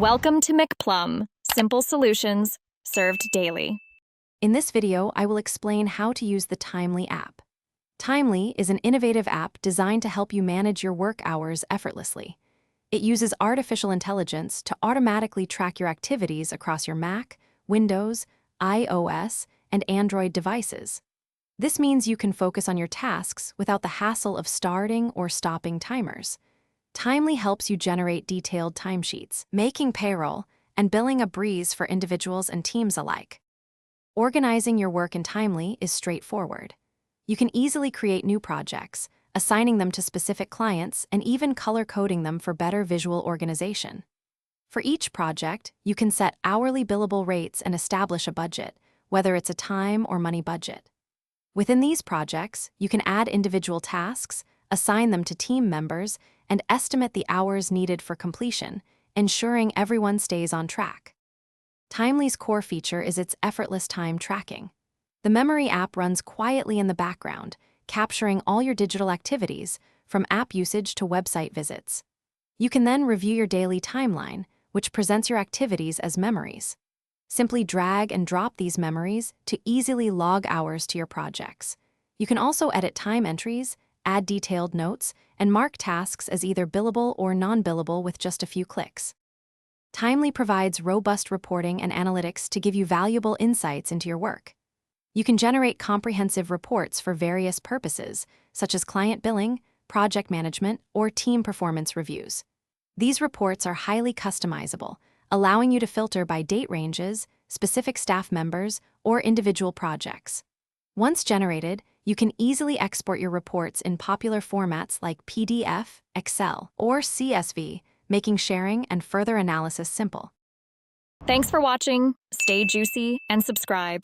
Welcome to McPlum, simple solutions served daily. In this video, I will explain how to use the Timely app. Timely is an innovative app designed to help you manage your work hours effortlessly. It uses artificial intelligence to automatically track your activities across your Mac, Windows, iOS, and Android devices. This means you can focus on your tasks without the hassle of starting or stopping timers. Timely helps you generate detailed timesheets, making payroll and billing a breeze for individuals and teams alike. Organizing your work in Timely is straightforward. You can easily create new projects, assigning them to specific clients, and even color-coding them for better visual organization. For each project, you can set hourly billable rates and establish a budget, whether it's a time or money budget. Within these projects, you can add individual tasks, assign them to team members, and estimate the hours needed for completion, ensuring everyone stays on track. Timely's core feature is its effortless time tracking. The Memory app runs quietly in the background, capturing all your digital activities, from app usage to website visits. You can then review your daily timeline, which presents your activities as memories. Simply drag and drop these memories to easily log hours to your projects. You can also edit time entries, add detailed notes, and mark tasks as either billable or non-billable with just a few clicks. Timely provides robust reporting and analytics to give you valuable insights into your work. You can generate comprehensive reports for various purposes, such as client billing, project management, or team performance reviews. These reports are highly customizable, allowing you to filter by date ranges, specific staff members, or individual projects. Once generated, you can easily export your reports in popular formats like PDF, Excel, or CSV, making sharing and further analysis simple. Thanks for watching. Stay juicy and subscribe.